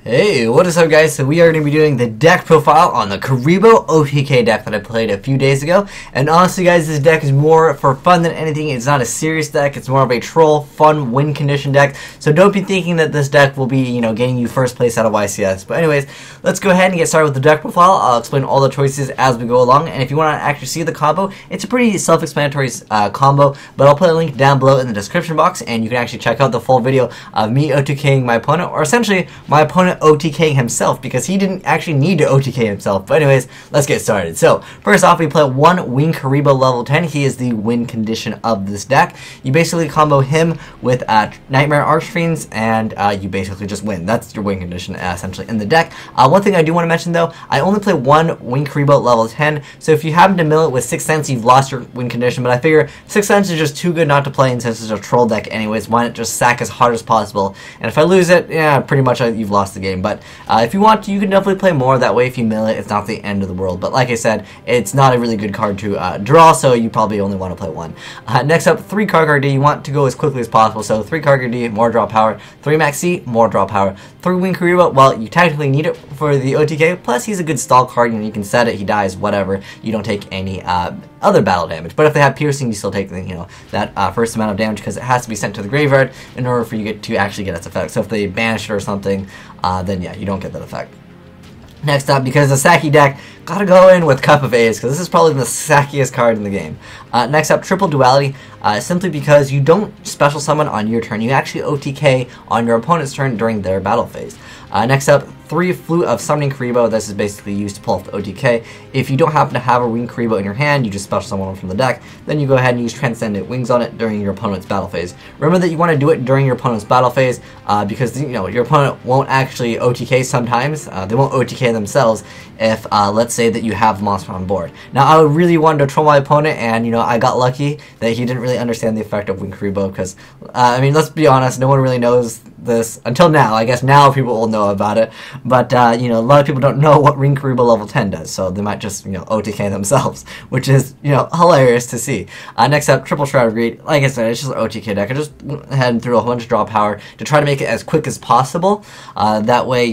Hey, what is up guys? So we are going to be doing the deck profile on the Kuriboh OTK deck that I played a few days ago. And honestly guys, this deck is more for fun than anything. It's not a serious deck. It's more of a troll, fun, win condition deck. So don't be thinking that this deck will be, getting you first place out of YCS. But anyways, let's go ahead and get started with the deck profile. I'll explain all the choices as we go along. And if you want to actually see the combo, it's a pretty self-explanatory combo. But I'll put a link down below in the description box. And you can actually check out the full video of me OTKing my opponent. Or essentially, my opponent OTKing himself, because he didn't actually need to OTK himself. But anyways, let's get started. So first off, we play one Wing Kuriboh level 10. He is the win condition of this deck. You basically combo him with Nightmare Archfiends, and you basically just win. That's your win condition essentially in the deck. One thing I do want to mention though, I only play one Wing Kuriboh level 10, so if you happen to mill it with 6th Sense, you've lost your win condition, but I figure 6th Sense is just too good not to play, and since it's a troll deck anyways, why not just sack as hard as possible, and if I lose it, yeah, pretty much you've lost the game. But if you want to, you can definitely play more. That way, if you mill it, it's not the end of the world. But like I said, it's not a really good card to draw, so you probably only want to play one. Next up, 3 card D. You want to go as quickly as possible. So 3 card D, more draw power. 3 Max C, more draw power. 3 Wing Kuriboh, well, you technically need it for the OTK. Plus, he's a good stall card. You can set it, he dies, whatever. You don't take any other battle damage. But if they have piercing, you still take that first amount of damage, because it has to be sent to the graveyard in order for you to actually get its effect. So if they banish it or something, then yeah, you don't get that effect. Next up, because the Sacky deck, gotta go in with Cup of Ace, because this is probably the sackiest card in the game. Next up, Triple Duality, simply because you don't special summon on your turn. You actually OTK on your opponent's turn during their battle phase. Next up, 3 Flute of Summoning Kuriboh. This is basically used to pull off the OTK. If you don't happen to have a Wing Kuriboh in your hand, you just special summon one from the deck. Then you go ahead and use Transcendent Wings on it during your opponent's battle phase. Remember that you want to do it during your opponent's battle phase, because your opponent won't actually OTK sometimes. They won't OTK themselves if, let's say that you have the monster on board. Now, I really wanted to troll my opponent, and I got lucky that he didn't really understand the effect of Wing Kuriboh, because, I mean, let's be honest, no one really knows this until now. I guess now people will know about it, but a lot of people don't know what Wing Kuriboh level 10 does, so they might just OTK themselves, which is hilarious to see. Next up, Triple Shroud of Greed. Like I said, it's just an OTK deck. I just went ahead and threw a bunch of draw power to try to make it as quick as possible. That way,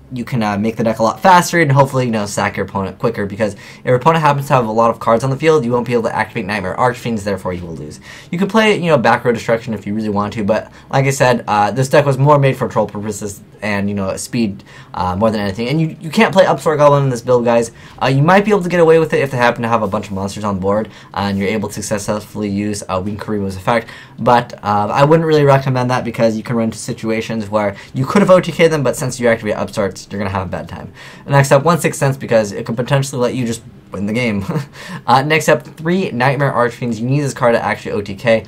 you can make the deck a lot faster and hopefully, sack your opponent quicker, because if your opponent happens to have a lot of cards on the field, you won't be able to activate Nightmare Archfiends, therefore you will lose. You could play, back row destruction if you really want to, but like I said, this deck was more made for troll purposes and, speed more than anything. And you can't play Upstart Goblin in this build, guys. You might be able to get away with it if they happen to have a bunch of monsters on board and you're able to successfully use Wing Kuriboh's effect, but I wouldn't really recommend that, because you can run into situations where you could have OTK'd them, but since you activate Upstarts, you're going to have a bad time. Next up, 1/6 Sense, because it could potentially let you just win the game. Next up, 3 Nightmare Archfiends. You need this card to actually OTK.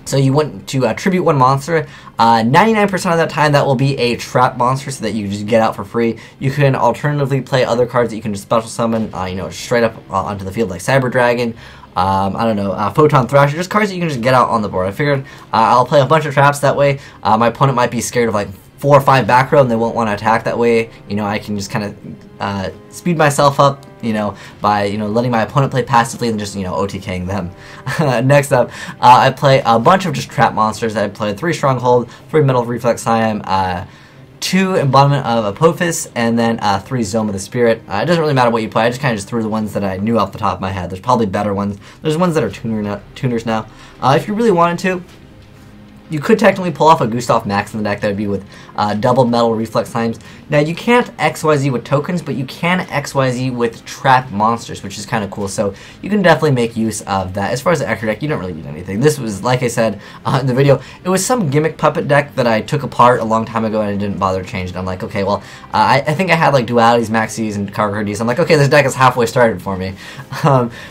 So you want to tribute 1 monster. 99% of that time, that will be a trap monster, so that you just get out for free. You can alternatively play other cards that you can just special summon, straight up onto the field, like Cyber Dragon. I don't know, Photon Thrasher, just cards that you can just get out on the board. I figured I'll play a bunch of traps, that way my opponent might be scared of like 4 or 5 back row and they won't want to attack. That way, I can just kind of speed myself up, by, letting my opponent play passively and just, OTKing them. Next up, I play a bunch of just trap monsters. I played 3 Stronghold, 3 Metal Reflex Siam, 2 Embodiment of Apophis, and then 3 Zome of the Spirit. It doesn't really matter what you play. I just kind of threw the ones that I knew off the top of my head. There's probably better ones. There's ones that are tuners now. If you really wanted to, you could technically pull off a Gustav Max in the deck. That would be with double Metal Reflex Times. Now, you can't XYZ with tokens, but you can XYZ with trap monsters, which is kind of cool. So you can definitely make use of that. As far as the Echo deck, you don't really need anything. This was, like I said in the video, it was some gimmick puppet deck that I took apart a long time ago and I didn't bother to change it. I'm like, okay, well, I think I had like Dualities, Maxis, and Card-Ds. I'm like, okay, this deck is halfway started for me.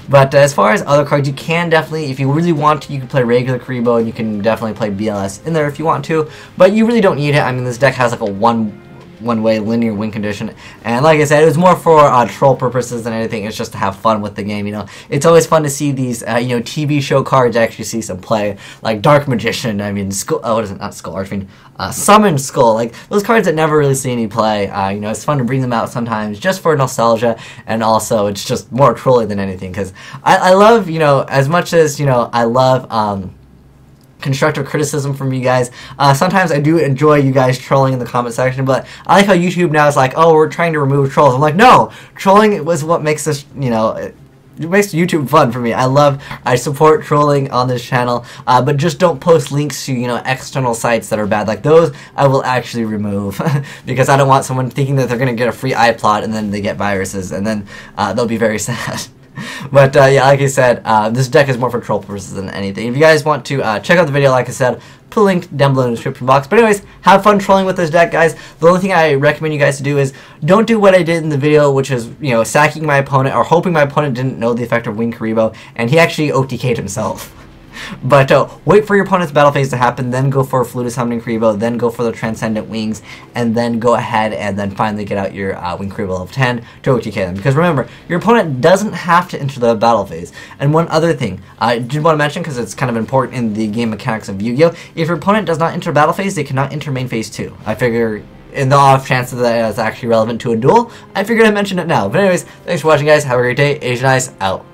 But as far as other cards, you can definitely, if you really want to, you can play regular Kuriboh, and you can definitely play BLS in there if you want to, but you really don't need it. I mean, this deck has like a one-way linear win condition, and like I said, it was more for troll purposes than anything. It's just to have fun with the game. It's always fun to see these TV show cards actually see some play, like Dark Magician. I mean, what is it? Not Skull Archfiend. Summon Skull. Like those cards that never really see any play. It's fun to bring them out sometimes just for nostalgia, and also it's just more trolling than anything, because I love as much as I love constructive criticism from you guys. Sometimes I do enjoy you guys trolling in the comment section, but I like how YouTube now is like, oh, we're trying to remove trolls. I'm like, no, trolling was what makes this, you know, it makes YouTube fun for me. I support trolling on this channel, but just don't post links to, you know, external sites that are bad. Like those, I will actually remove because I don't want someone thinking that they're going to get a free iPod and then they get viruses, and then they'll be very sad. But yeah, like I said, this deck is more for troll purposes than anything. If you guys want to check out the video, like I said, put a link down below in the description box. But anyways, have fun trolling with this deck, guys. The only thing I recommend you guys to do is don't do what I did in the video, which is, you know, sacking my opponent or hoping my opponent didn't know the effect of Wing Kuriboh, and he actually OTK'd himself. But wait for your opponent's battle phase to happen, then go for Fluid Summoning Kuriboh, then go for the Transcendent Wings, and then go ahead and then finally get out your Wing Kuriboh level 10 to OTK them. Because remember, your opponent doesn't have to enter the battle phase. And one other thing I did want to mention, because it's kind of important in the game mechanics of Yu-Gi-Oh! If your opponent does not enter battle phase, they cannot enter main phase 2. I figure, in the off chance that it's actually relevant to a duel, I figured I'd mention it now. But anyways, thanks for watching, guys. Have a great day. Asian Eyes, out.